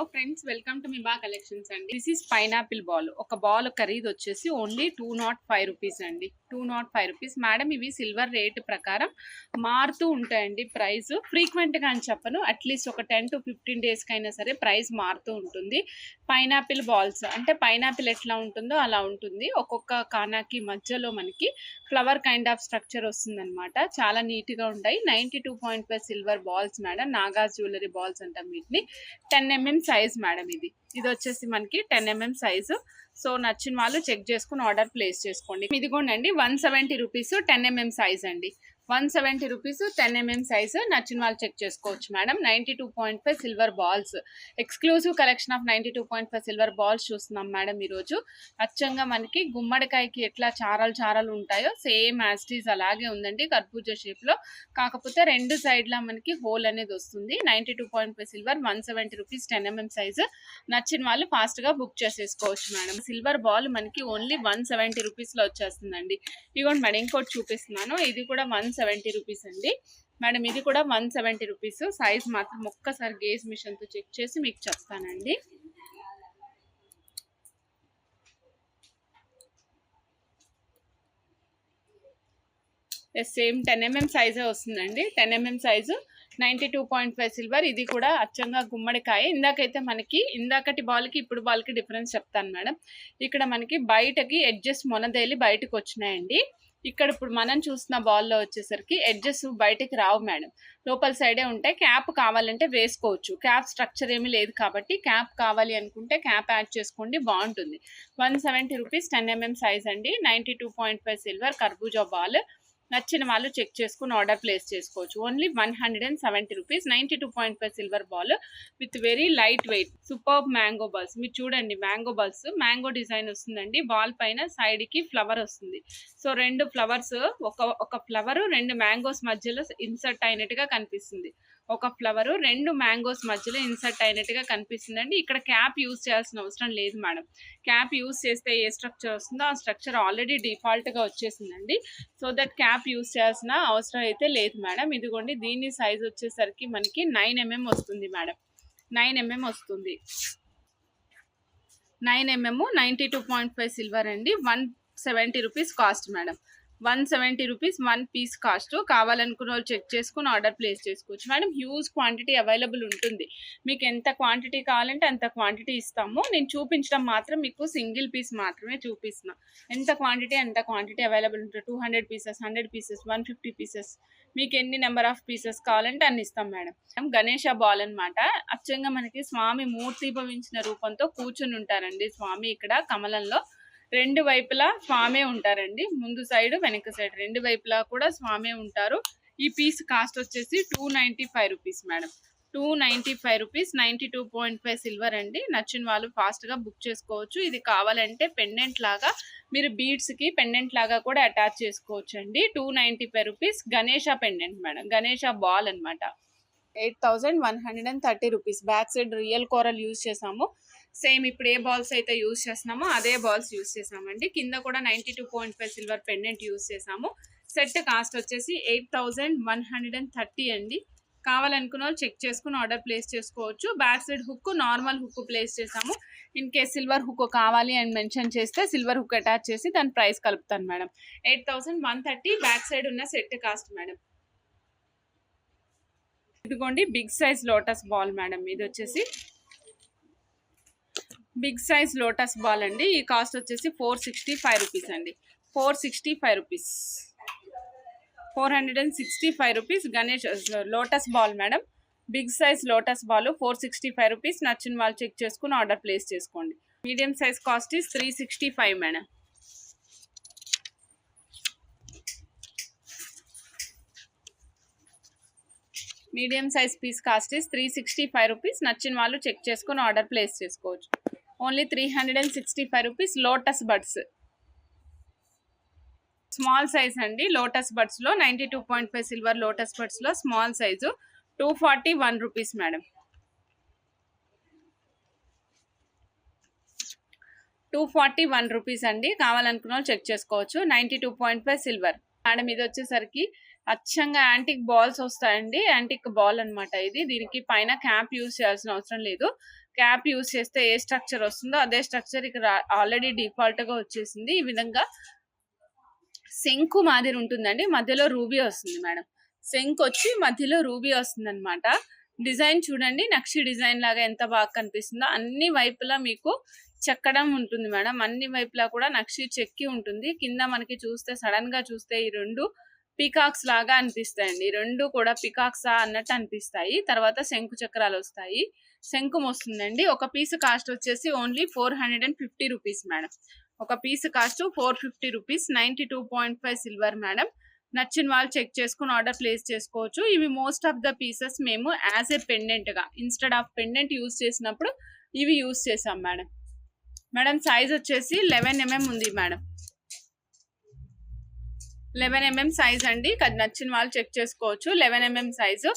Hello friends, welcome to Miba collections అండి. This is pineapple ball. ఒక ball ఖరీదు వచ్చేసి ఓన్లీ 205 రూపీస్ అండి. 205 రూపీస్. మేడం ఇవి సిల్వర్ రేట్ ప్రకారం మారుతూ ఉంటాయండి. ప్రైస్ ఫ్రీక్వెంట్గా అని చెప్పను, అట్లీస్ట్ ఒక 10 to 15 డేస్కి అయినా సరే ప్రైస్ మారుతూ ఉంటుంది. పైనాపిల్ బాల్స్ అంటే పైనాపిల్ ఎట్లా ఉంటుందో అలా ఉంటుంది. ఒక్కొక్క కానాకి మధ్యలో మనకి ఫ్లవర్ కైండ్ ఆఫ్ స్ట్రక్చర్ వస్తుంది అనమాట. చాలా నీట్గా ఉంటాయి. 92.5 silver balls madam. Nagas jewellery balls అంటాం వీటిని. 10 mm సైజ్ మేడం. ఇది వచ్చేసి మనకి 10 mm సైజు. సో నచ్చిన వాళ్ళు చెక్ చేసుకుని ఆర్డర్ ప్లేస్ చేసుకోండి. ఇదిగోండి 170 రూపీస్ 10 mm సైజ్ అండి. 170 రూపీస్ 10 mm సైజ్. నచ్చిన వాళ్ళు చెక్ చేసుకోవచ్చు madam. 92.5 silver balls. Exclusive collection of 92.5 silver balls చూస్తున్నాం మేడం ఈరోజు. అచ్చంగా మనకి గుమ్మడికాయకి ఎట్లా చారలు ఉంటాయో సేమ్ యాజ్ ఇట్ ఈజ్ అలాగే ఉందండి, కర్బూజా షేప్ లో. కాకపోతే రెండు సైడ్లా మనకి హోల్ అనేది వస్తుంది. 92.5 సిల్వర్, 170 రూపీస్ 10 mm సైజ్. నచ్చిన వాళ్ళు ఫాస్ట్ గా బుక్ చేసేసుకోవచ్చు మేడం. సిల్వర్ బాల్ మనకి ఓన్లీ 170 రూపీస్ లో వచ్చేస్తుందండి. ఇదిగోండి మేడం, ఇంకోటి చూపిస్తున్నాను. ఇది కూడా 170 రూపీస్ అండి మేడం. ఇది కూడా 170 రూపీస్. సైజ్ మాత్రం ఒక్కసారి గేజ్ మిషన్ తో చెక్ చేసి మీకు చెప్తానండి. సేమ్ 10 mm సైజే వస్తుందండి. 10 mm సైజు, 92.5 సిల్వర్. ఇది కూడా అచ్చంగా గుమ్మడికాయ. ఇందాకటి బాల్కి ఇప్పుడు బాల్కి డిఫరెన్స్ చెప్తాను మేడం. ఇక్కడ మనకి బయటకి ఎడ్జెస్ మొనదేలి బయటకు వచ్చినాయండి. ఇక్కడ ఇప్పుడు మనం చూసిన బాల్లో వచ్చేసరికి ఎడ్జెస్ బయటకి రావు మేడం, లోపల సైడే ఉంటాయి. క్యాప్ కావాలంటే వేసుకోవచ్చు. క్యాప్ స్ట్రక్చర్ ఏమీ లేదు కాబట్టి క్యాప్ కావాలి అనుకుంటే క్యాప్ యాడ్ చేసుకోండి, బాగుంటుంది. 170 రూపీస్ 10 mm సైజ్ అండి. 92.5 సిల్వర్ కర్బూజా బాల్. నచ్చిన వాళ్ళు చెక్ చేసుకుని ఆర్డర్ ప్లేస్ చేసుకోవచ్చు. Only 170 rupees. 92.5 silver ball with very light weight super mango balls. మీరు చూడండి, మ్యాంగో బాల్స్, మ్యాంగో డిజైన్ వస్తుందండి. బాల్ పైన సైడ్ కి ఫ్లవర్ వస్తుంది. సో రెండు ఫ్లవర్స్, ఒక ఫ్లవర్ రెండు మ్యాంగోస్ మధ్యలో ఇన్సర్ట్ అయినట్టుగా కనిపిస్తుంది. ఒక ఫ్లవర్ రెండు మ్యాంగోస్ మధ్యలో ఇన్సర్ట్ అయినట్టుగా కనిపిస్తుందండి. ఇక్కడ క్యాప్ యూజ్ చేయాల్సిన అవసరం లేదు మేడం. క్యాప్ యూజ్ చేస్తే ఏ స్ట్రక్చర్ వస్తుందో ఆ స్ట్రక్చర్ ఆల్రెడీ డిఫాల్ట్గా వచ్చేసిందండి. సో దట్ క్యాప్ యూజ్ చేయాల్సిన అవసరం అయితే లేదు మేడం. ఇదిగోండి, దీని సైజ్ వచ్చేసరికి మనకి 9 mm వస్తుంది మేడం. 9 mm వస్తుంది. 9 mm 92.5 సిల్వర్ అండి. 170 rupees cost madam. 170 rupees 1 piece cost. కావాలనుకున్న వాళ్ళు చెక్ చేసుకుని ఆర్డర్ ప్లేస్ చేసుకోవచ్చు మేడం. హ్యూజ్ క్వాంటిటీ అవైలబుల్ ఉంటుంది. మీకు ఎంత క్వాంటిటీ కావాలంటే అంత క్వాంటిటీ ఇస్తాము. నేను చూపించడం మాత్రం మీకు సింగిల్ పీస్ మాత్రమే చూపిస్తున్నా. ఎంత క్వాంటిటీ అంత క్వాంటిటీ అవైలబుల్ ఉంటుంది. 200 పీసెస్, 100 పీసెస్, 150 పీసెస్, మీకు ఎన్ని నెంబర్ ఆఫ్ పీసెస్ కావాలంటే అన్ని ఇస్తాం మేడం. గణేష బాల్ అనమాట. అచ్చంగా మనకి స్వామి మూర్తి భవించిన రూపంతో కూర్చుని ఉంటారండి స్వామి. ఇక్కడ కమలంలో రెండు వైపులా స్వామి ఉంటారండి. ముందు సైడ్ వెనక సైడ్ రెండు వైపులా కూడా స్వామి ఉంటారు. ఈ పీస్ కాస్ట్ వచ్చేసి 295 రూపీస్ మేడం. 295 రూపీస్. 92.5 సిల్వర్ అండి. నచ్చిన వాళ్ళు ఫాస్ట్ గా బుక్ చేసుకోవచ్చు. ఇది కావాలంటే పెండెంట్ లాగా మీరు బీడ్స్ కి పెండెంట్ లాగా కూడా అటాచ్ చేసుకోవచ్చు అండి. 295 rupees. Ganesha pendant madam, Ganesha ball అనమాట. 8130 rupees. Back side real coral use చేసాము. సేమ్ ఇప్పుడు ఏ బాల్స్ అయితే యూజ్ చేస్తున్నామో అదే బాల్స్ యూజ్ చేసామండి. కింద కూడా 92.5 సిల్వర్ పెండెంట్ యూజ్ చేసాము. సెట్ కాస్ట్ వచ్చేసి 8130 అండి. కావాలనుకున్న వాళ్ళు చెక్ చేసుకుని ఆర్డర్ ప్లేస్ చేసుకోవచ్చు. Back side hook normal hook place చేసాము. ఇన్ కేస్ సిల్వర్ హుక్ కావాలి అని మెన్షన్ చేస్తే సిల్వర్ హుక్ అటాచ్ చేసి దాని ప్రైస్ కలుపుతాను మేడం. 8130 బ్యాక్ సైడ్ ఉన్న సెట్ కాస్ట్ మేడం. ఇదిగోండి big size lotus ball madam. ఇది వచ్చేసి బిగ్ సైజ్ లోటస్ బాల్ అండి. ఈ కాస్ట్ వచ్చేసి 465 రూపీస్ అండి. 465 rupees. 465 rupees Ganesh lotus ball madam. Big size lotus ball 465 rupees. నచ్చిన వాళ్ళు చెక్ చేసుకుని ఆర్డర్ ప్లేస్ చేసుకోండి. Medium size cost is 365 madam. Medium size piece cost is 365 rupees. నచ్చిన వాళ్ళు చెక్ చేసుకుని ఆర్డర్ ప్లేస్ చేసుకోవచ్చు. Only 365 rupees. Lotus buds small size అండి. Lotus buds లో 92.5 సిల్వర్ లోటస్ బడ్స్ లో small size 241 rupees madam. 241 rupees అండి. కావాలనుకున్న వాళ్ళు చెక్ చేసుకోవచ్చు. 92.5 సిల్వర్ మేడం. ఇది వచ్చేసరికి అచ్చంగా యాంటిక్ బాల్స్ వస్తాయండి. యాంటిక్ బాల్ అనమాట ఇది. దీనికి పైన క్యాప్ యూజ్ చేయాల్సిన అవసరం లేదు. క్యాప్ యూజ్ చేస్తే ఏ స్ట్రక్చర్ వస్తుందో అదే స్ట్రక్చర్ ఇక్కడ ఆల్రెడీ డిఫాల్ట్ గా వచ్చేసింది. ఈ విధంగా శంకు మాదిరి ఉంటుందండి, మధ్యలో రూబీ వస్తుంది మేడం. శంకు వచ్చి మధ్యలో రూబీ వస్తుంది అనమాట. డిజైన్ చూడండి, నక్షి డిజైన్ లాగా ఎంత బాగా కనిపిస్తుందో. అన్ని వైపులా మీకు చెక్కడం ఉంటుంది మేడం, అన్ని వైపులా కూడా నక్షి చెక్కి ఉంటుంది. కింద మనకి చూస్తే సడన్ గా చూస్తే ఈ రెండు పీకాక్స్ లాగా అనిపిస్తాయండి, రెండు కూడా పీకాక్స్ అన్నట్టు అనిపిస్తాయి. తర్వాత శంకు చక్రాలు వస్తాయి, శంకుం వస్తుందండి. ఒక పీస్ కాస్ట్ వచ్చేసి ఓన్లీ 450 రూపీస్ మేడం. ఒక piece cost 450 rupees. 92.5 silver madam. నచ్చిన వాళ్ళు చెక్ చేసుకుని ఆర్డర్ ప్లేస్ చేసుకోవచ్చు. ఇవి మోస్ట్ ఆఫ్ ద పీసెస్ మేము యాజ్ ఏ పెండెంట్ గా, ఇన్స్టెడ్ ఆఫ్ పెండెంట్ యూజ్ చేసినప్పుడు ఇవి యూజ్ చేసాం మేడం. మేడం సైజ్ వచ్చేసి 11mm ఉంది మేడం, 11mm సైజ్ అండి. నచ్చిన వాళ్ళు చెక్ చేసుకోవచ్చు. 11mm సైజు,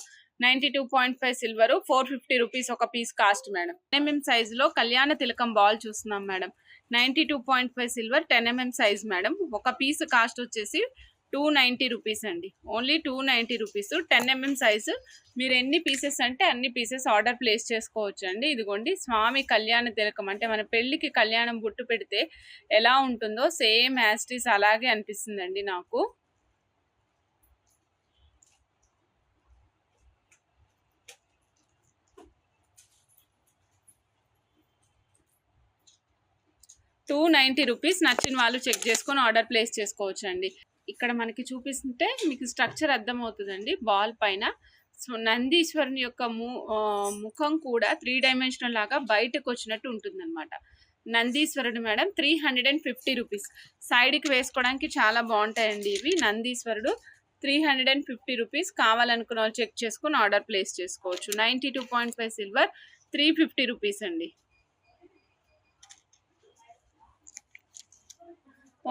92.5 సిల్వర్, 450 రూపీస్ ఒక piece cost madam. 10mm size లో కళ్యాణ తిలకం బాల్ చూస్తున్నాం madam. 92.5 silver, 10mm size madam. ఒక పీస్ కాస్ట్ వచ్చేసి 290 రూపీస్ అండి, ఓన్లీ 290 రూపీస్. 10mm size. మీరు ఎన్ని పీసెస్ అంటే అన్ని పీసెస్ ఆర్డర్ ప్లేస్ చేసుకోవచ్చు అండి. ఇదిగోండి స్వామి కళ్యాణ తిలకం, అంటే మన పెళ్లికి కళ్యాణం బొట్టు పెడితే ఎలా ఉంటుందో సేమ్ యాస్టీస్ అలాగే అనిపిస్తుందండి నాకు. $290 రూపీస్. నచ్చిన వాళ్ళు చెక్ చేసుకొని ఆర్డర్ ప్లేస్ చేసుకోవచ్చు అండి. ఇక్కడ మనకి చూపిస్తుంటే మీకు స్ట్రక్చర్ అర్థమవుతుందండి. బాల్ పైన నందీశ్వరుని యొక్క ముఖం కూడా 3 డైమెన్షనల్ లాగా బయటకు వచ్చినట్టు ఉంటుంది అనమాట. నందీశ్వరుడు మేడం 350 రూపీస్. సైడ్కి వేసుకోవడానికి చాలా బాగుంటాయండి ఇవి. నందీశ్వరుడు 350 రూపీస్. కావాలనుకున్న వాళ్ళు చెక్ చేసుకుని ఆర్డర్ ప్లేస్ చేసుకోవచ్చు. 92.5 సిల్వర్, 350 రూపీస్ అండి,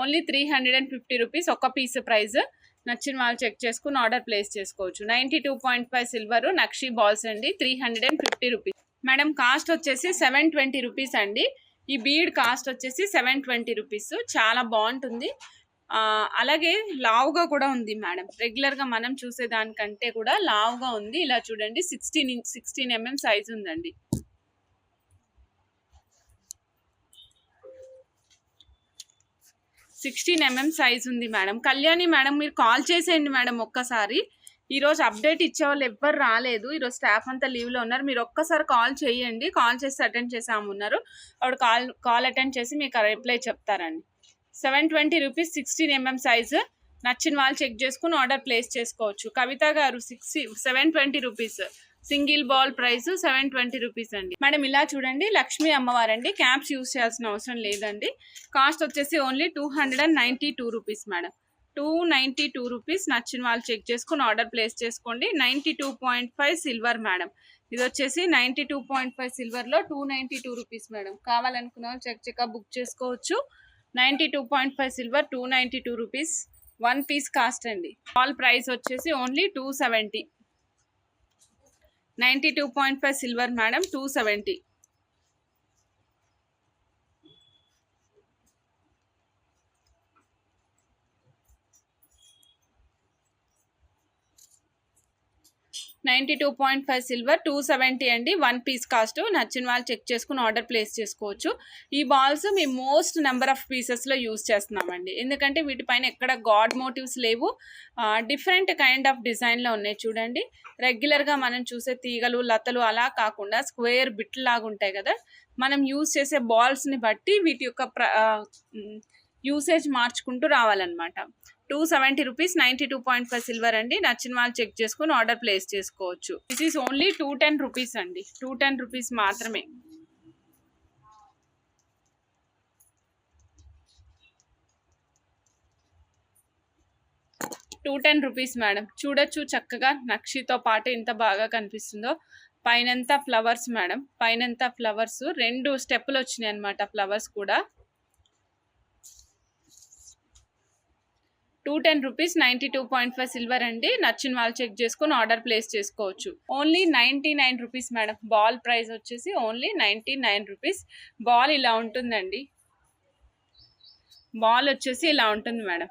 ఓన్లీ 350 రూపీస్ ఒక పీస్ ప్రైస్. నచ్చిన వాళ్ళు చెక్ చేసుకుని ఆర్డర్ ప్లేస్ చేసుకోవచ్చు. 92.5 సిల్వర్ నక్షి బాల్స్ అండి, 350 రూపీస్ మేడం. కాస్ట్ వచ్చేసి 720 రూపీస్ అండి. ఈ బీడ్ కాస్ట్ వచ్చేసి 720 రూపీస్. చాలా బాగుంటుంది. అలాగే లావుగా కూడా ఉంది మేడం, రెగ్యులర్ గా మనం చూసే దానికంటే కూడా లావుగా ఉంది. ఇలా చూడండి, 16mm సైజ్ ఉందండి. 16mm సైజ్ ఉంది మేడం. కళ్యాణి మేడం మీరు కాల్ చేసేయండి మేడం ఒక్కసారి. ఈరోజు అప్డేట్ ఇచ్చేవాళ్ళు ఎవ్వరు రాలేదు, ఈరోజు స్టాఫ్ అంతా లీవ్లో ఉన్నారు. మీరు ఒక్కసారి కాల్ చేయండి, కాల్ చేసి అటెండ్ చేసాము ఉన్నారు. ఆవిడ కాల్ అటెండ్ చేసి మీకు రిప్లై చెప్తారండి. 720 రూపీస్, 16mm సైజు. నచ్చిన వాళ్ళు చెక్ చేసుకుని ఆర్డర్ ప్లేస్ చేసుకోవచ్చు. కవిత గారు 720 rupees. Single ball price 720 rupees అండి మేడం. ఇలా చూడండి, లక్ష్మీ అమ్మవారండి. క్యాప్స్ యూజ్ చేయాల్సిన అవసరం లేదండి. కాస్ట్ వచ్చేసి ఓన్లీ 292 రూపీస్ మేడం. 292 రూపీస్. నచ్చిన వాళ్ళు చెక్ చేసుకుని ఆర్డర్ ప్లేస్ చేసుకోండి. 92.5 సిల్వర్ మేడం. ఇది వచ్చేసి 92.5 సిల్వర్లో 292 రూపీస్ మేడం. కావాలనుకున్న వాళ్ళు చెక్ బుక్ చేసుకోవచ్చు. 92.5 సిల్వర్, 292 రూపీస్. 1 పీస్ కాస్ట్ అండి. ఆల్ ప్రైస్ వచ్చేసి ఓన్లీ 270. 92.5 silver madam, 270. $92.5 సిల్వర్, 270 అండి. 1 పీస్ కాస్ట్. నచ్చిన వాళ్ళు చెక్ చేసుకుని ఆర్డర్ ప్లేస్ చేసుకోవచ్చు. ఈ బాల్స్ మీ మోస్ట్ నెంబర్ ఆఫ్ పీసెస్లో యూజ్ చేస్తున్నామండి, ఎందుకంటే వీటిపైన ఎక్కడ గాడ్ మోటివ్స్ లేవు. డిఫరెంట్ కైండ్ ఆఫ్ డిజైన్లో ఉన్నాయి చూడండి. రెగ్యులర్గా మనం చూసే తీగలు లతలు అలా కాకుండా స్క్వేర్ బిట్ లాగా ఉంటాయి కదా. మనం యూజ్ చేసే బాల్స్ని బట్టి వీటి యొక్క యూసేజ్ మార్చుకుంటూ రావాలన్నమాట. 270 రూపీస్, 92.5 సిల్వర్ అండి. నచ్చిన వాళ్ళు చెక్ చేసుకుని ఆర్డర్ ప్లేస్ చేసుకోవచ్చు. దిస్ ఈస్ ఓన్లీ 210 రూపీస్ అండి, 210 రూపీస్ మాత్రమే. $210 మేడం. చూడొచ్చు చక్కగా నక్షితో పాటు ఎంత బాగా కనిపిస్తుందో. పైనంతా ఫ్లవర్స్ మేడం, పైనంతా ఫ్లవర్స్. 2 స్టెప్పులు వచ్చినాయి అనమాట ఫ్లవర్స్ కూడా. 210 రూపీస్, 92.5 సిల్వర్ అండి. నచ్చిన వాళ్ళు చెక్ చేసుకుని ఆర్డర్ ప్లేస్ చేసుకోవచ్చు. Only 99 rupees madam. Ball price వచ్చేసి ఓన్లీ 99 రూపీస్. బాల్ ఇలా ఉంటుందండి, బాల్ వచ్చేసి ఇలా ఉంటుంది మేడం.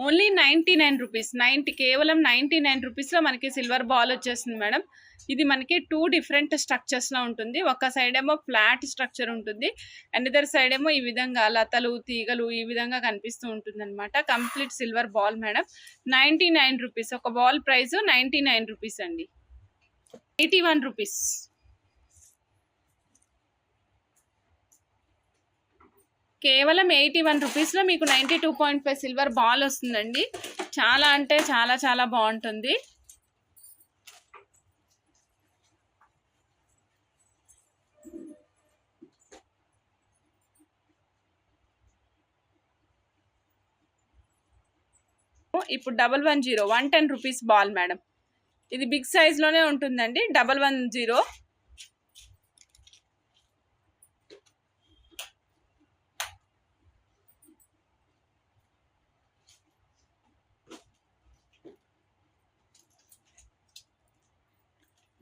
Only 99 rupees. కేవలం 99 రూపీస్లో మనకి సిల్వర్ బాల్ వచ్చేస్తుంది మేడం. ఇది మనకి 2 డిఫరెంట్ స్ట్రక్చర్స్లో ఉంటుంది. ఒక సైడ్ ఏమో ఫ్లాట్ స్ట్రక్చర్ ఉంటుంది, అనదర్ సైడ్ ఏమో ఈ విధంగా లతలు తీగలు ఈ విధంగా కనిపిస్తూ ఉంటుంది అనమాట. Complete silver ball madam. 99 rupees. ఒక బాల్ ప్రైస్ 99 రూపీస్ అండి. 81 రూపీస్. కేవలం 81 రూపీస్లో మీకు 92.5 సిల్వర్ బాల్ వస్తుందండి. చాలా అంటే చాలా చాలా బాగుంటుంది. ఇప్పుడు 110 110 రూపీస్ బాల్ మేడం. ఇది బిగ్ సైజ్లోనే ఉంటుందండి. 110.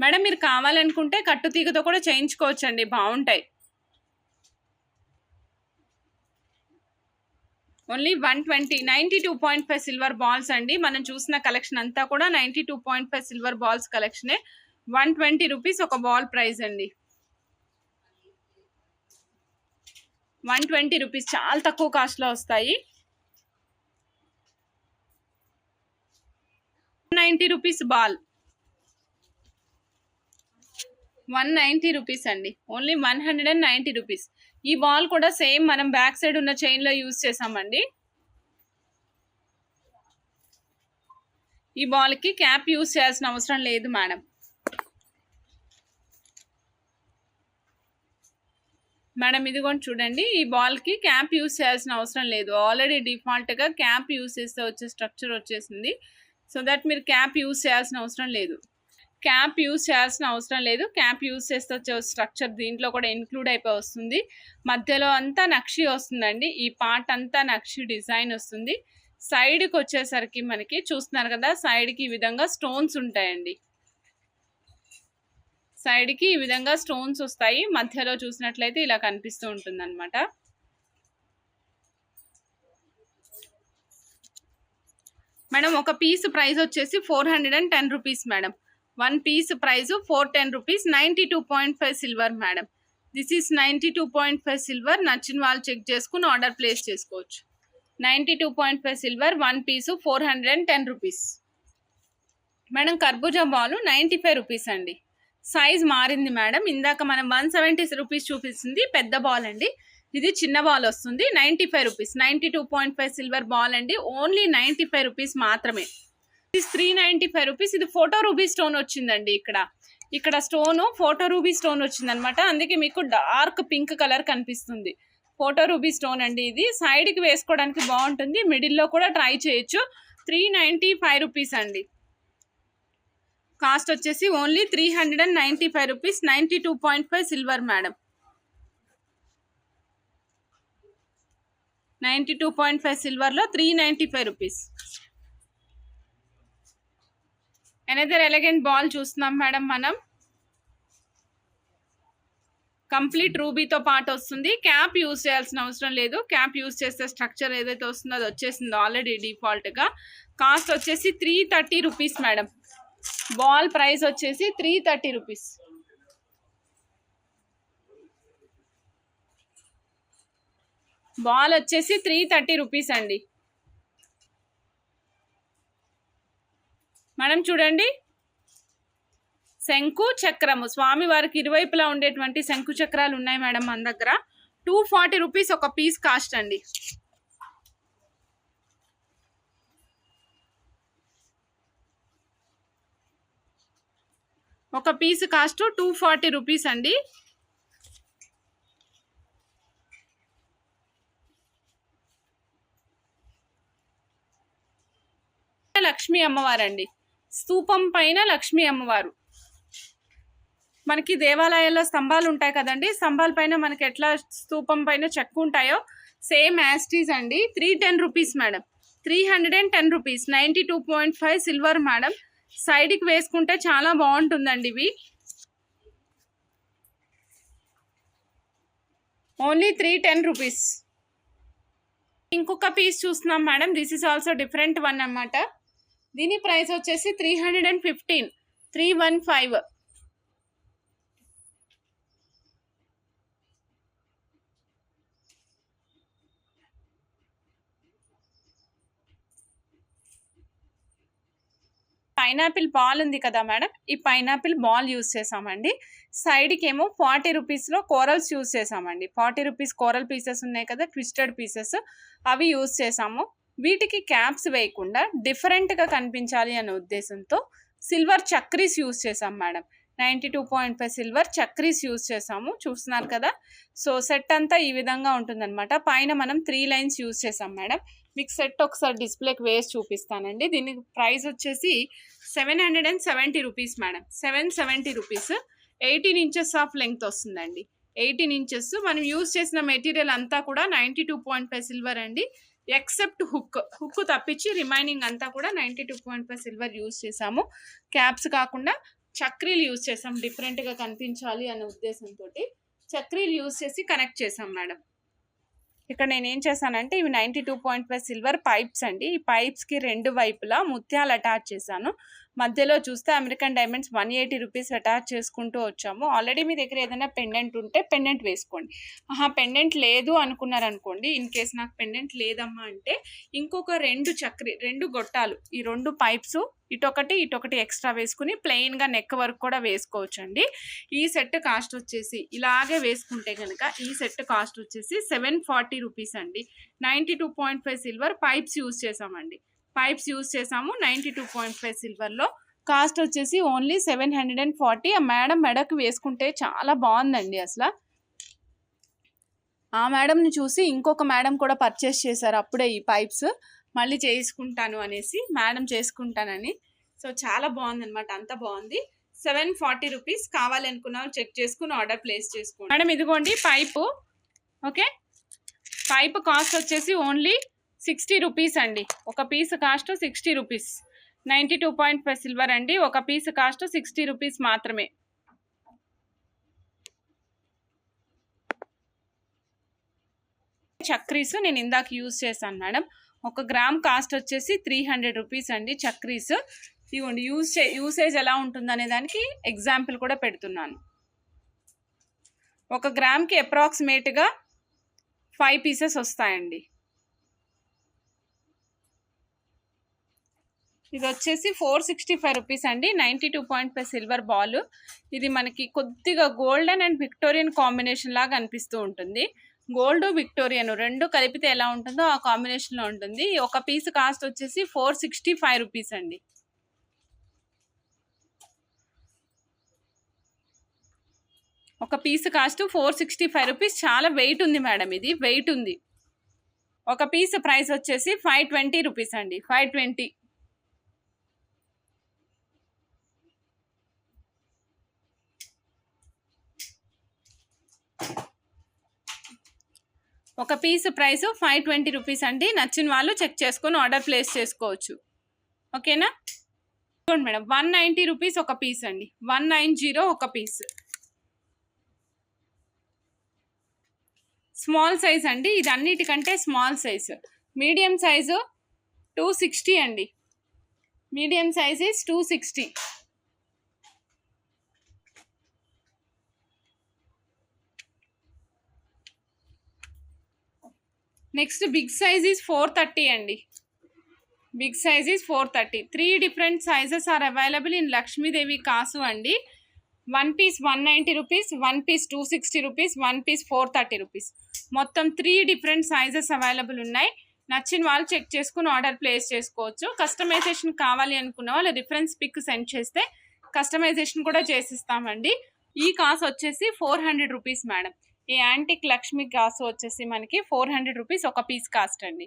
మేడం మీరు కావాలనుకుంటే కట్టు తీగతో కూడా చేయించుకోవచ్చండి, బాగుంటాయి. ఓన్లీ 120. 92.5 సిల్వర్ బాల్స్ అండి. మనం చూసిన కలెక్షన్ అంతా కూడా 92.5 సిల్వర్ బాల్స్ కలెక్షనే. 120 రూపీస్ ఒక బాల్ ప్రైస్ అండి. 120 రూపీస్, చాలా తక్కువ కాస్ట్లో వస్తాయి. 190 రూపీస్ బాల్. 190 రూపీస్ అండి. Only 190 rupees. ఈ బాల్ కూడా సేమ్ మనం బ్యాక్ సైడ్ ఉన్న చైన్లో యూజ్ చేసామండి. ఈ బాల్కి క్యాప్ యూజ్ చేయాల్సిన అవసరం లేదు మేడం. మేడం ఇదిగోండి చూడండి, ఈ బాల్కి క్యాప్ యూజ్ చేయాల్సిన అవసరం లేదు. ఆల్రెడీ డిఫాల్ట్గా క్యాప్ యూజ్ చేస్తే వచ్చే స్ట్రక్చర్ వచ్చేసింది. సో దట్ మీరు క్యాప్ యూజ్ చేయాల్సిన అవసరం లేదు. క్యాప్ యూజ్ చేస్తే వచ్చే స్ట్రక్చర్ దీంట్లో కూడా ఇన్క్లూడ్ అయిపోయి వస్తుంది. మధ్యలో అంతా నక్షి వస్తుందండి. ఈ పార్ట్ అంతా నక్షి డిజైన్ వస్తుంది. సైడ్కి వచ్చేసరికి మనకి చూస్తున్నారు కదా, సైడ్కి ఈ విధంగా స్టోన్స్ ఉంటాయండి. సైడ్కి ఈ విధంగా స్టోన్స్ వస్తాయి. మధ్యలో చూసినట్లయితే ఇలా కనిపిస్తూ ఉంటుంది అనమాట. మేడం ఒక పీస్ ప్రైస్ వచ్చేసి 410 rupees madam. 1 piece price 410 rupees. 92.5 silver madam. This is 92.5 silver. నచ్చిన వాళ్ళు చెక్ చేసుకుని ఆర్డర్ ప్లేస్ చేసుకోవచ్చు. 92.5 సిల్వర్ 1 పీసు 410 రూపీస్. మేడం కర్బూజా బాల్ 95 రూపీస్ అండి. సైజ్ మారింది మేడం. ఇందాక మనం 170 రూపీస్ చూపిస్తుంది పెద్ద బాల్ అండి. ఇది చిన్న బాల్ వస్తుంది. 95 రూపీస్. 92.5 సిల్వర్ బాల్ అండి. ఓన్లీ 95 రూపీస్ మాత్రమే. 395 రూపీస్. ఇది ఫోటో రూబీ స్టోన్ వచ్చిందండి. ఇక్కడ స్టోన్ ఫోటో రూబీ స్టోన్ వచ్చింది అనమాట. అందుకే మీకు డార్క్ పింక్ కలర్ కనిపిస్తుంది. ఫోటో రూబీ స్టోన్ అండి. ఇది సైడ్కి వేసుకోవడానికి బాగుంటుంది. మిడిల్లో కూడా ట్రై చేయొచ్చు. 395 రూపీస్ అండి. కాస్ట్ వచ్చేసి only 395 rupees. 92.5 silver madam. 92.5 సిల్వర్లో 395 rupees. Another elegant ball చూస్తున్నాం మేడం మనం. కంప్లీట్ రూబీతో పాటు వస్తుంది. క్యాప్ యూజ్ చేయాల్సిన అవసరం లేదు. క్యాప్ యూజ్ చేస్తే స్ట్రక్చర్ ఏదైతే వస్తుందో అది వచ్చేసిందో ఆల్రెడీ డిఫాల్ట్గా. కాస్ట్ వచ్చేసి 330 రూపీస్ మేడం. బాల్ ప్రైస్ వచ్చేసి 330 రూపీస్. బాల్ వచ్చేసి 330 రూపీస్ అండి. మేడం చూడండి, శంకు చక్రము స్వామివారికి ఇరువైపులా ఉండేటువంటి శంకు చక్రాలు ఉన్నాయి మేడం మన దగ్గర. 240 రూపీస్ ఒక పీస్ కాస్ట్ అండి. ఒక పీస్ కాస్ట్ 240 రూపీస్ అండి. లక్ష్మీ అమ్మవారు అండి. స్తూపం పైన లక్ష్మీ అమ్మవారు. మనకి దేవాలయాల్లో స్తంభాలు ఉంటాయి కదండి, స్తంభాల పైన మనకి ఎట్లా స్తూపం పైన చెక్కు ఉంటాయో సేమ్ యాస్టీస్ అండి. 310 rupees madam. 310 rupees. 92.5 silver madam. సైడ్కి వేసుకుంటే చాలా బాగుంటుందండి ఇవి. Only 310 rupees. ఇంకొక పీస్ చూస్తున్నాం madam. This is also different one అన్నమాట. దీని ప్రైస్ వచ్చేసి 315, 315. పైనాపిల్ బాల్ ఉంది కదా మేడం, ఈ పైనాపిల్ బాల్ యూస్ చేసామండి. సైడ్కి ఏమో 40 రూపీస్లో కోరల్స్ యూస్ చేసామండి. 40 రూపీస్ కోరల్ పీసెస్ ఉన్నాయి కదా, ట్విస్టెడ్ పీసెస్, అవి యూస్ చేసాము. వీటికి క్యాప్స్ వేయకుండా డిఫరెంట్గా కనిపించాలి అనే ఉద్దేశంతో సిల్వర్ చక్రీస్ యూస్ చేసాం మేడం. 92.5 సిల్వర్ చక్రీస్ యూస్ చేసాము, చూస్తున్నారు కదా. సో సెట్ అంతా ఈ విధంగా ఉంటుందన్నమాట. పైన మనం 3 లైన్స్ యూస్ చేసాం మేడం. మీకు సెట్ ఒకసారి డిస్ప్లేకి వేసి చూపిస్తానండి. దీనికి ప్రైస్ వచ్చేసి 770 rupees madam. 770 rupees. 18 inches of length వస్తుందండి. 18 ఇంచెస్. మనం యూజ్ చేసిన మెటీరియల్ అంతా కూడా 92.5 సిల్వర్ అండి. ఎక్సెప్ట్ హుక్ తప్పించి రిమైనింగ్ అంతా కూడా 92.5 సిల్వర్ యూజ్ చేసాము. క్యాప్స్ కాకుండా చక్రీలు యూజ్ చేసాం, డిఫరెంట్గా కనిపించాలి అనే ఉద్దేశంతో చక్రీలు యూజ్ చేసి కనెక్ట్ చేసాం మేడం. ఇక్కడ నేను ఏం చేశానంటే ఇవి 92.5 సిల్వర్ పైప్స్ అండి. ఈ పైప్స్కి 2 వైపులా ముత్యాలు అటాచ్ చేశాను. మధ్యలో చూస్తే అమెరికన్ డైమండ్స్ 180 రూపీస్ అటాచ్ చేసుకుంటూ వచ్చాము. ఆల్రెడీ మీ దగ్గర ఏదైనా పెండెంట్ ఉంటే పెండెంట్ వేసుకోండి. పెండెంట్ లేదు అనుకున్నారనుకోండి, ఇన్ కేస్ నాకు పెండెంట్ లేదమ్మా అంటే ఇంకొక 2 గొట్టాలు, ఈ 2 పైప్స్ ఇటొకటి ఎక్స్ట్రా వేసుకుని ప్లెయిన్గా నెక్ వర్క్ కూడా వేసుకోవచ్చండి. ఈ సెట్ కాస్ట్ వచ్చేసి ఇలాగే వేసుకుంటే కనుక ఈ సెట్ కాస్ట్ వచ్చేసి 740 రూపీస్ అండి. 92.5 సిల్వర్ పైప్స్ యూజ్ చేసామండి. పైప్స్ యూజ్ చేసాము. 92.5 సిల్వర్లో కాస్ట్ వచ్చేసి ఓన్లీ 740. ఆ మేడం మెడకు వేసుకుంటే చాలా బాగుందండి అసలు. ఆ మేడంని చూసి ఇంకొక మేడం కూడా పర్చేస్ చేశారు అప్పుడే ఈ పైప్స్. మళ్ళీ చేసుకుంటాను అనేసి మేడం చేసుకుంటానని. సో చాలా బాగుందన్నమాట, అంత బాగుంది. 740 రూపీస్. కావాలనుకున్న చెక్ చేసుకుని ఆర్డర్ ప్లేస్ చేసుకోండి మేడం. ఇదిగోండి పైపు. ఓకే, పైప్ కాస్ట్ వచ్చేసి ఓన్లీ 60 రూపీస్ అండి. ఒక పీస్ కాస్ట్ 60 రూపీస్. 92.5 సిల్వర్ అండి. ఒక పీస్ కాస్ట్ 60 రూపీస్ మాత్రమే. చక్రీస్ నేను ఇందాక యూజ్ చేశాను మేడం. 1 గ్రామ్ కాస్ట్ వచ్చేసి 300 రూపీస్ అండి చక్రీస్. ఇవ్వండి యూసేజ్ ఎలా ఉంటుందనే దానికి ఎగ్జాంపుల్ కూడా పెడుతున్నాను. 1 గ్రామ్కి అప్రాక్సిమేట్గా 5 పీసెస్ వస్తాయండి. ఇది వచ్చేసి 465 రూపీస్ అండి. 92.5 సిల్వర్ బాల్. ఇది మనకి కొద్దిగా గోల్డెన్ అండ్ విక్టోరియన్ కాంబినేషన్ లాగా అనిపిస్తూ ఉంటుంది. గోల్డ్ విక్టోరియన్ 2 కలిపితే ఎలా ఉంటుందో ఆ కాంబినేషన్లో ఉంటుంది. ఒక పీస్ కాస్ట్ వచ్చేసి 465 రూపీస్ అండి. ఒక పీస్ కాస్ట్ 465 రూపీస్. చాలా వెయిట్ ఉంది మేడం, ఇది వెయిట్ ఉంది. ఒక పీస్ ప్రైస్ వచ్చేసి 520 రూపీస్ అండి. 520. ఒక పీస్ ప్రైస్ 520 రూపీస్ అండి. నచ్చిన వాళ్ళు చెక్ చేసుకొని ఆర్డర్ ప్లేస్ చేసుకోవచ్చు. ఓకేనా చూడండి మేడం, 190 రూపీస్ ఒక పీస్ అండి. 190 ఒక పీస్. స్మాల్ సైజ్ అండి, ఇది అన్నిటికంటే స్మాల్ సైజ్. మీడియం సైజు 260 అండి. Medium size is 260. Next big size is 430 అండి. Big size is 430. 3 different sizes are available in Lakshmidevi కాసు అండి. 1 piece 190 rupees, 1 piece 260 rupees, 1 piece 430 rupees. మొత్తం 3 డిఫరెంట్ సైజెస్ అవైలబుల్ ఉన్నాయి. నచ్చిన వాళ్ళు చెక్ చేసుకుని ఆర్డర్ ప్లేస్ చేసుకోవచ్చు. కస్టమైజేషన్ కావాలి అనుకున్న వాళ్ళు రిఫరెన్స్ పిక్ సెండ్ చేస్తే కస్టమైజేషన్ కూడా చేసిస్తామండి. ఈ కాసు వచ్చేసి 400 రూపీస్ మేడం. ఈ యాంటిక్ లక్ష్మి కాసు వచ్చేసి మనకి 400 రూపీస్ ఒక పీస్ కాస్ట్ అండి.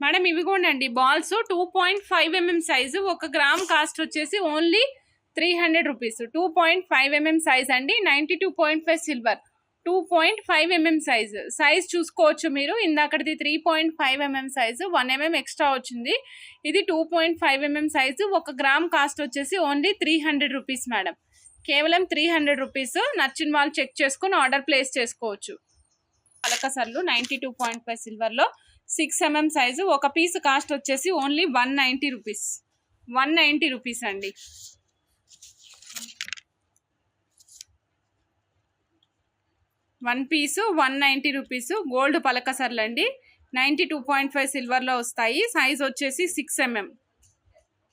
మేడం ఇవి కూడా అండి balls 2.5 mm size. 1 gram cost వచ్చేసి ఓన్లీ 300 రూపీస్. 2.5 mm సైజ్ అండి. 92.5 సిల్వర్. 2.5 mm సైజ్ చూసుకోవచ్చు మీరు. ఇందాకటిది 3.5 mm సైజు, 1 mm ఎక్స్ట్రా వచ్చింది. ఇది 2.5 mm సైజు. 1 గ్రామ్ కాస్ట్ వచ్చేసి ఓన్లీ 300 రూపీస్ మేడం. కేవలం 300 రూపీస్. నచ్చిన వాళ్ళు చెక్ చేసుకొని ఆర్డర్ ప్లేస్ చేసుకోవచ్చు. పలకసర్లు 92.5 సిల్వర్లో 6 mm సైజు. ఒక పీస్ కాస్ట్ వచ్చేసి ఓన్లీ 190 రూపీస్. 190 రూపీస్ అండి. వన్ పీసు 190 రూపీస్. గోల్డ్ పలకసర్లు అండి. 92.5 సిల్వర్లో వస్తాయి. సైజ్ వచ్చేసి 6 mm.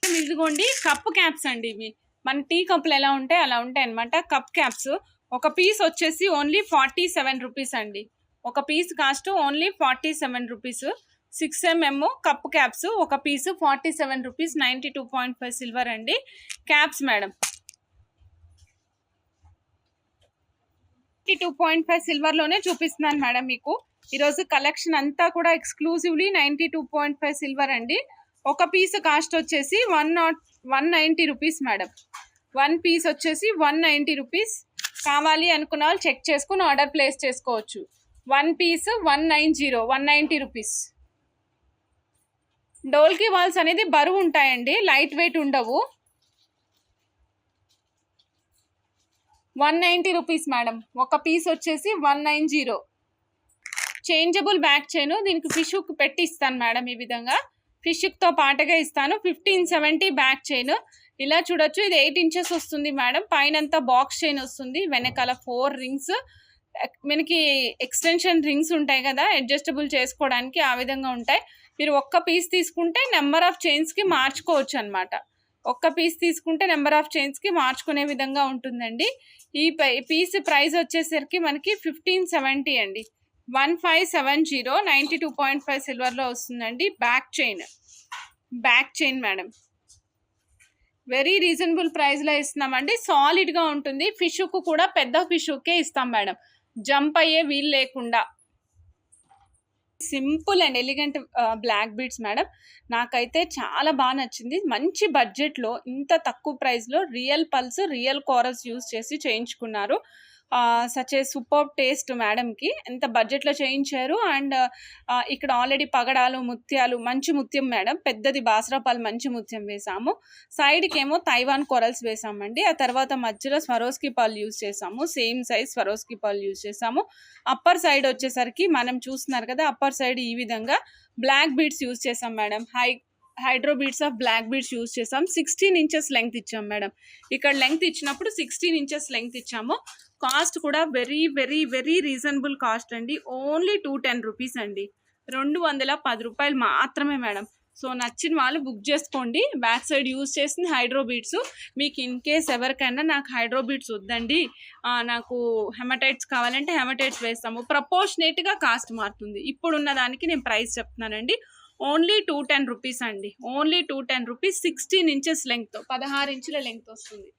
ఇదిగోండి కప్ క్యాప్స్ అండి. ఇవి మన టీ కప్పులు ఎలా ఉంటాయి అలా ఉంటాయి అనమాట. కప్ క్యాప్స్ ఒక పీస్ వచ్చేసి ఓన్లీ 47 రూపీస్ అండి. ఒక piece cost only 47 rupees. 6 mm cup caps ఒక పీసు 47 రూపీస్. 92.5 సిల్వర్ అండి. క్యాప్స్ మేడం 92.5 సిల్వర్లోనే చూపిస్తున్నాను మేడం మీకు. ఈరోజు కలెక్షన్ అంతా కూడా ఎక్స్క్లూజివ్లీ 92.5 సిల్వర్ అండి. ఒక పీస్ కాస్ట్ వచ్చేసి 190 రూపీస్ మేడం. వన్ పీస్ వచ్చేసి 190 రూపీస్. కావాలి అనుకున్న వాళ్ళు చెక్ చేసుకుని ఆర్డర్ ప్లేస్ చేసుకోవచ్చు. One piece 190 rupees. డోల్కి బాల్స్ అనేది బరువు ఉంటాయండి, లైట్ వెయిట్ ఉండవు. 190 రూపీస్ మేడం. ఒక పీస్ వచ్చేసి 190. Changeable back chain. దీనికి ఫిష్ హుక్ పెట్టి ఇస్తాను మేడం. ఈ విధంగా ఫిష్ హుక్తో పాటుగా ఇస్తాను. 1570 బ్యాక్ చైన్. ఇలా చూడొచ్చు. ఇది 8 inches వస్తుంది మేడం. పైనంతా బాక్స్ చైన్ వస్తుంది. వెనకాల 4 రింగ్స్. మనకి ఎక్స్టెన్షన్ రింగ్స్ ఉంటాయి కదా, అడ్జస్టబుల్ చేసుకోవడానికి, ఆ విధంగా ఉంటాయి. మీరు ఒక్క పీస్ తీసుకుంటే నెంబర్ ఆఫ్ చైన్స్కి మార్చుకోవచ్చు అనమాట. ఒక్క పీస్ తీసుకుంటే నెంబర్ ఆఫ్ చైన్స్కి మార్చుకునే విధంగా ఉంటుందండి. ఈ పీస్ ప్రైస్ వచ్చేసరికి మనకి 1570 అండి. 1570. 92.5 సిల్వర్లో వస్తుందండి. Back chain madam. Very reasonable ప్రైస్లో ఇస్తున్నామండి. సాలిడ్గా ఉంటుంది. ఫిష్ హుక్ కూడా పెద్ద ఫిష్ హుక్కే ఇస్తాం మేడం, జంప్ అయ్యే వీలు లేకుండా. Simple and elegant black beads madam. నాకైతే చాలా బాగా నచ్చింది. మంచి బడ్జెట్లో ఇంత తక్కువ ప్రైస్లో real pearls, real corals use చేసి చేయించుకున్నారు. సచ్ ఏ సూపర్ టేస్ట్ మేడంకి. ఎంత బడ్జెట్లో చేయించారు. అండ్ ఇక్కడ ఆల్రెడీ పగడాలు, ముత్యాలు, మంచి ముత్యం మేడం. పెద్దది బాసరాపాలు మంచి ముత్యం వేసాము. సైడ్కి ఏమో తైవాన్ కొరల్స్ వేసామండి. ఆ తర్వాత మధ్యలో స్వరోస్కి పర్ల్ యూజ్ చేసాము. Same size Swarovski pearl use చేసాము. అప్పర్ సైడ్ వచ్చేసరికి మనం చూస్తున్నారు కదా, అప్పర్ సైడ్ ఈ విధంగా బ్లాక్ బీడ్స్ యూజ్ చేసాం madam. Hydro beads of black beads use చేసాం. 16 inches లెంగ్త్ ఇచ్చాం మేడం. ఇక్కడ లెంగ్త్ ఇచ్చినప్పుడు 16 inches లెంగ్త్ ఇచ్చాము. కాస్ట్ కూడా very very very reasonable cost అండి. ఓన్లీ 210 రూపీస్ అండి. 210 రూపాయలు మాత్రమే మేడం. సో నచ్చిన వాళ్ళు బుక్ చేసుకోండి. బ్యాక్ సైడ్ యూజ్ చేసింది హైడ్రో బీడ్స్. మీకు ఇన్ కేస్ ఎవరికైనా నాకు హైడ్రో బీడ్స్ వద్దండి, నాకు హెమటైట్స్ కావాలంటే హెమటైట్స్ వేస్తాము. ప్రపోర్షనేట్గా కాస్ట్ మారుతుంది. ఇప్పుడున్న దానికి నేను ప్రైస్ చెప్తున్నానండి. ఓన్లీ 210 రూపీస్ అండి. Only 210 rupees. 16 inches లెంగ్త్, 16 ఇంచుల లెంగ్త్ వస్తుంది.